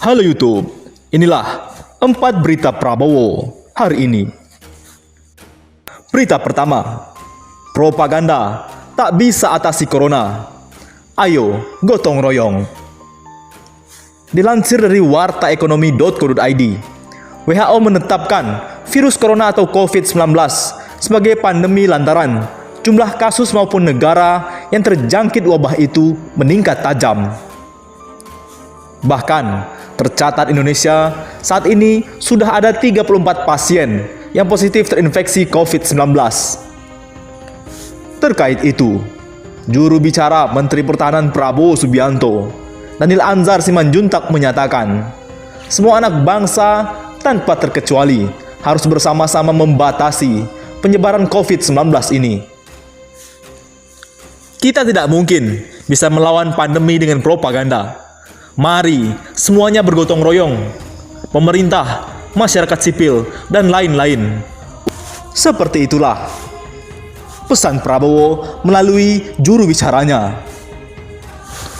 Halo YouTube, inilah 4 berita Prabowo hari ini. Berita pertama, propaganda tak bisa atasi corona. Ayo gotong royong. Dilansir dari wartaekonomi.co.id, WHO menetapkan virus corona atau COVID-19 sebagai pandemi lantaran jumlah kasus maupun negara yang terjangkit wabah itu meningkat tajam. Bahkan, tercatat Indonesia saat ini sudah ada 34 pasien yang positif terinfeksi COVID-19. Terkait itu, juru bicara Menteri Pertahanan Prabowo Subianto, Daniel Anzar Simanjuntak menyatakan, semua anak bangsa tanpa terkecuali harus bersama-sama membatasi penyebaran COVID-19 ini. Kita tidak mungkin bisa melawan pandemi dengan propaganda. Mari semuanya bergotong royong, pemerintah, masyarakat sipil, dan lain-lain. Seperti itulah pesan Prabowo melalui juru bicaranya.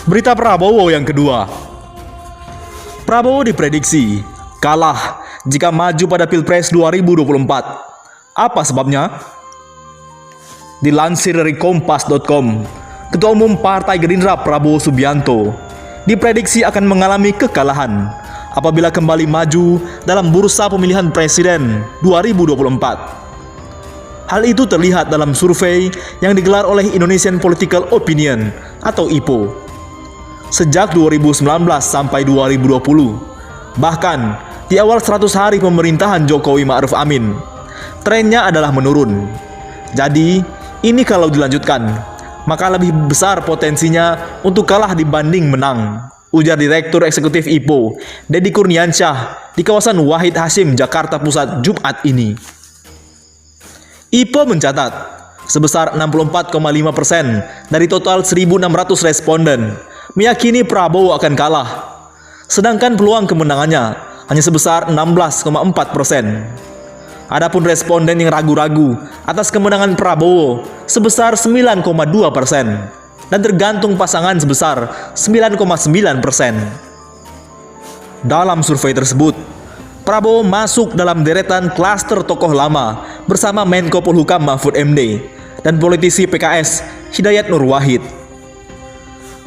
Berita Prabowo yang kedua, Prabowo diprediksi kalah jika maju pada Pilpres 2024. Apa sebabnya? Dilansir dari Kompas.com, Ketua Umum Partai Gerindra Prabowo Subianto diprediksi akan mengalami kekalahan apabila kembali maju dalam bursa pemilihan presiden 2024. Hal itu terlihat dalam survei yang digelar oleh Indonesian Political Opinion atau IPO sejak 2019 sampai 2020. Bahkan di awal 100 hari pemerintahan Jokowi Ma'ruf Amin, trennya adalah menurun. Jadi, ini kalau dilanjutkan, maka lebih besar potensinya untuk kalah dibanding menang, ujar Direktur Eksekutif IPO, Deddy Kurniansyah, di kawasan Wahid Hasyim, Jakarta Pusat, Jumat ini. IPO mencatat, sebesar 64,5% dari total 1.600 responden meyakini Prabowo akan kalah, sedangkan peluang kemenangannya hanya sebesar 16,4%. Adapun responden yang ragu-ragu atas kemenangan Prabowo sebesar 9,2% dan tergantung pasangan sebesar 9,9%. Dalam survei tersebut, Prabowo masuk dalam deretan klaster tokoh lama bersama Menko Polhukam Mahfud MD dan politisi PKS Hidayat Nur Wahid.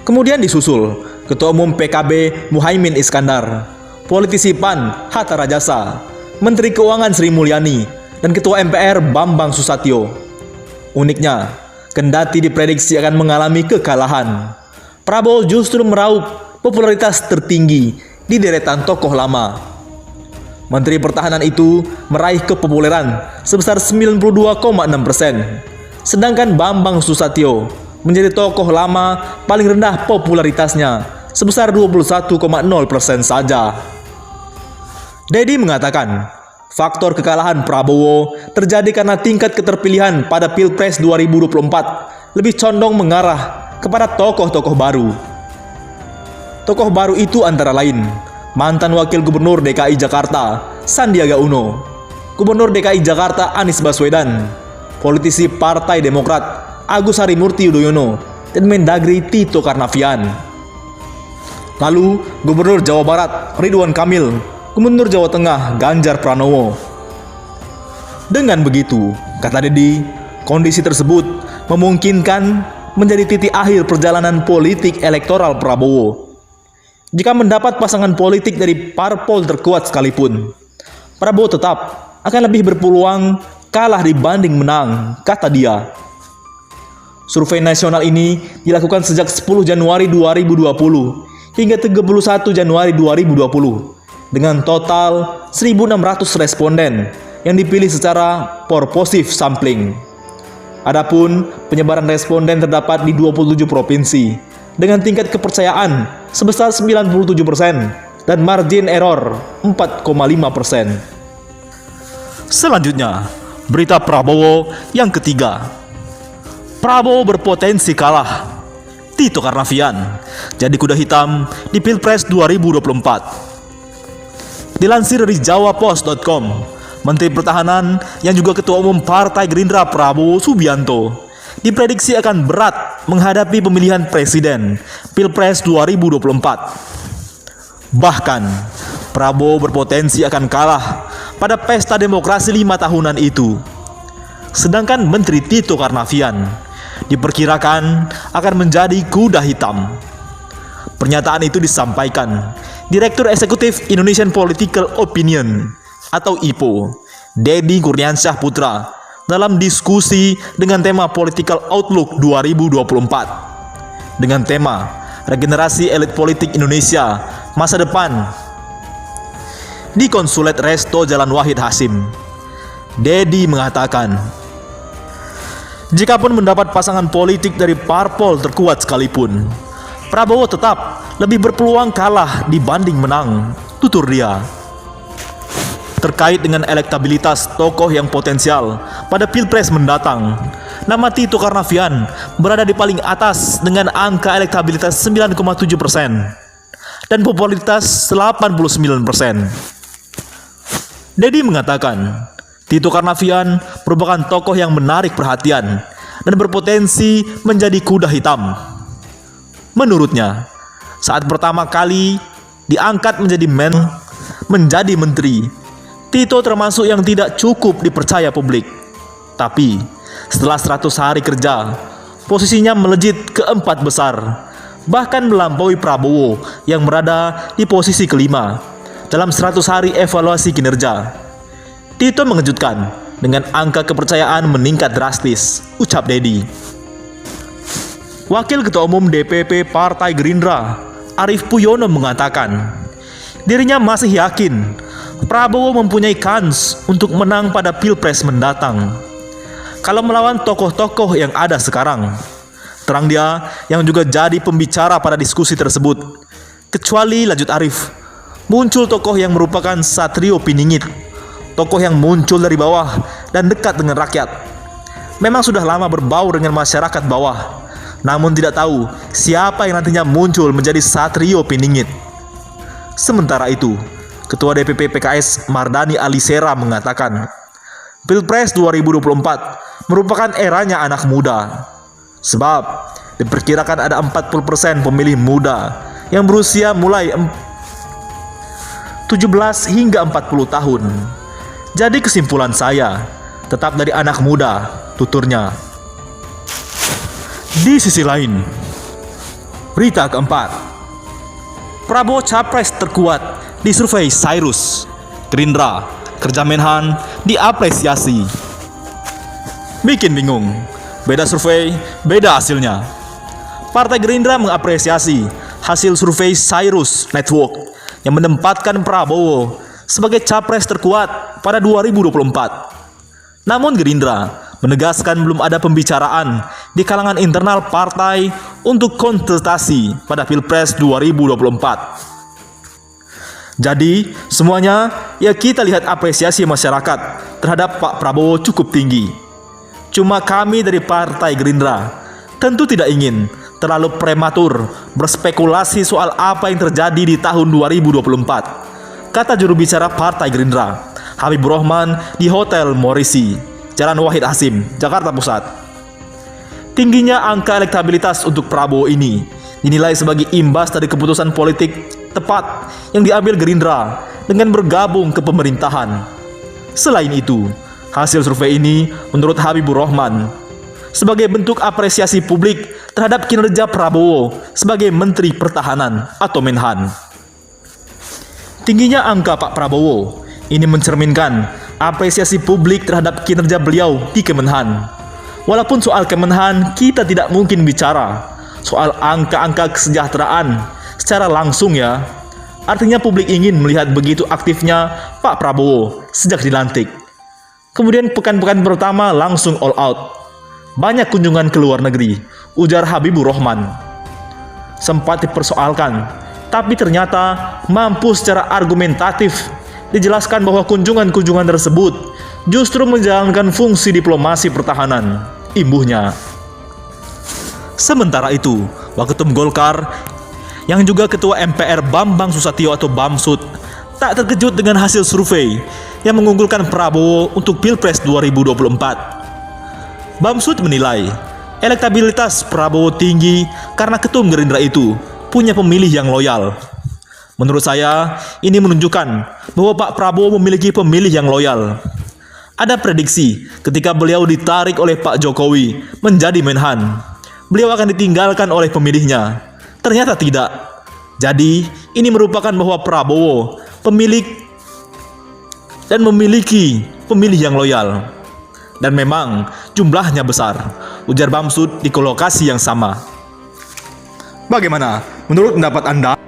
Kemudian disusul Ketua Umum PKB Muhaimin Iskandar, politisi PAN Hatta Rajasa, Menteri Keuangan Sri Mulyani, dan Ketua MPR Bambang Susatyo. Uniknya, kendati diprediksi akan mengalami kekalahan, Prabowo justru meraup popularitas tertinggi di deretan tokoh lama. Menteri Pertahanan itu meraih kepopuleran sebesar 92,6%, sedangkan Bambang Susatyo menjadi tokoh lama paling rendah popularitasnya sebesar 21,0% saja. Deddy mengatakan, faktor kekalahan Prabowo terjadi karena tingkat keterpilihan pada Pilpres 2024 lebih condong mengarah kepada tokoh-tokoh baru. Tokoh baru itu antara lain mantan Wakil Gubernur DKI Jakarta Sandiaga Uno, Gubernur DKI Jakarta Anies Baswedan, politisi Partai Demokrat Agus Harimurti Yudhoyono, dan Mendagri Tito Karnavian. Lalu Gubernur Jawa Barat Ridwan Kamil, Gubernur Jawa Tengah Ganjar Pranowo. Dengan begitu, kata Deddy, kondisi tersebut memungkinkan menjadi titik akhir perjalanan politik elektoral Prabowo. Jika mendapat pasangan politik dari parpol terkuat sekalipun, Prabowo tetap akan lebih berpeluang kalah dibanding menang, kata dia. Survei nasional ini dilakukan sejak 10 Januari 2020 hingga 31 Januari 2020. Dengan total 1.600 responden yang dipilih secara proportif sampling. Adapun penyebaran responden terdapat di 27 provinsi dengan tingkat kepercayaan sebesar 97% dan margin error 4,5%. Selanjutnya, berita Prabowo yang ketiga. Prabowo berpotensi kalah. Tito Karnavian jadi kuda hitam di Pilpres 2024. Dilansir dari JawaPost.com, Menteri Pertahanan yang juga Ketua Umum Partai Gerindra Prabowo Subianto diprediksi akan berat menghadapi pemilihan presiden Pilpres 2024. Bahkan, Prabowo berpotensi akan kalah pada pesta demokrasi 5 tahunan itu. Sedangkan Menteri Tito Karnavian diperkirakan akan menjadi kuda hitam. Pernyataan itu disampaikan Direktur Eksekutif Indonesian Political Opinion atau IPO, Deddy Kurniansyah Putra, dalam diskusi dengan tema Political Outlook 2024 dengan tema Regenerasi Elit Politik Indonesia Masa Depan di Konsulat Resto Jalan Wahid Hasim. Deddy mengatakan, jikapun mendapat pasangan politik dari parpol terkuat sekalipun, Prabowo tetap lebih berpeluang kalah dibanding menang, tutur dia. Terkait dengan elektabilitas tokoh yang potensial pada Pilpres mendatang, nama Tito Karnavian berada di paling atas dengan angka elektabilitas 9,7% dan popularitas 89%. Deddy mengatakan, Tito Karnavian merupakan tokoh yang menarik perhatian dan berpotensi menjadi kuda hitam. Menurutnya, saat pertama kali diangkat menjadi menteri, Tito termasuk yang tidak cukup dipercaya publik. Tapi, setelah 100 hari kerja, posisinya melejit ke 4 besar, bahkan melampaui Prabowo yang berada di posisi kelima dalam 100 hari evaluasi kinerja. Tito mengejutkan dengan angka kepercayaan meningkat drastis, ucap Deddy. Wakil Ketua Umum DPP Partai Gerindra, Arief Puyono mengatakan, dirinya masih yakin Prabowo mempunyai kans untuk menang pada Pilpres mendatang kalau melawan tokoh-tokoh yang ada sekarang. Terang dia yang juga jadi pembicara pada diskusi tersebut. Kecuali, lanjut Arief, muncul tokoh yang merupakan satrio piningit, tokoh yang muncul dari bawah dan dekat dengan rakyat. Memang sudah lama berbaur dengan masyarakat bawah, namun tidak tahu siapa yang nantinya muncul menjadi satrio piningit. Sementara itu, Ketua DPP PKS Mardani Alisera mengatakan, Pilpres 2024 merupakan eranya anak muda. Sebab diperkirakan ada 40% pemilih muda yang berusia mulai 17 hingga 40 tahun. Jadi kesimpulan saya, tetap dari anak muda, tuturnya. Di sisi lain, berita keempat, Prabowo capres terkuat di survei Cyrus. Gerindra, kerja Menhan diapresiasi. Bikin bingung, beda survei, beda hasilnya. Partai Gerindra mengapresiasi hasil survei Cyrus Network yang menempatkan Prabowo sebagai capres terkuat pada 2024. Namun Gerindra menegaskan belum ada pembicaraan di kalangan internal partai untuk kontestasi pada Pilpres 2024. Jadi, semuanya ya kita lihat apresiasi masyarakat terhadap Pak Prabowo cukup tinggi. Cuma kami dari Partai Gerindra tentu tidak ingin terlalu prematur berspekulasi soal apa yang terjadi di tahun 2024, kata juru bicara Partai Gerindra, Habibur Rahman di Hotel Morrissey, Jalan Wahid Hasim, Jakarta Pusat. Tingginya angka elektabilitas untuk Prabowo ini dinilai sebagai imbas dari keputusan politik tepat yang diambil Gerindra dengan bergabung ke pemerintahan. Selain itu, hasil survei ini menurut Habibur Rahman sebagai bentuk apresiasi publik terhadap kinerja Prabowo sebagai Menteri Pertahanan atau Menhan. Tingginya angka Pak Prabowo ini mencerminkan apresiasi publik terhadap kinerja beliau di Kemenhan. Walaupun soal Kemenhan kita tidak mungkin bicara soal angka-angka kesejahteraan secara langsung ya. Artinya publik ingin melihat begitu aktifnya Pak Prabowo sejak dilantik. Kemudian pekan-pekan pertama langsung all out. Banyak kunjungan ke luar negeri, ujar Habibur Rahman. Sempat dipersoalkan, tapi ternyata mampu secara argumentatif dijelaskan bahwa kunjungan-kunjungan tersebut justru menjalankan fungsi diplomasi pertahanan, imbuhnya. Sementara itu, Waketum Golkar yang juga Ketua MPR Bambang Susatyo atau Bamsud tak terkejut dengan hasil survei yang mengunggulkan Prabowo untuk Pilpres 2024. Bamsud menilai elektabilitas Prabowo tinggi karena Ketum Gerindra itu punya pemilih yang loyal. Menurut saya, ini menunjukkan bahwa Pak Prabowo memiliki pemilih yang loyal. Ada prediksi ketika beliau ditarik oleh Pak Jokowi menjadi Menhan, beliau akan ditinggalkan oleh pemilihnya. Ternyata tidak. Jadi, ini merupakan bahwa Prabowo pemilik dan memiliki pemilih yang loyal. Dan memang jumlahnya besar, ujar Bamsud di lokasi yang sama. Bagaimana menurut pendapat Anda?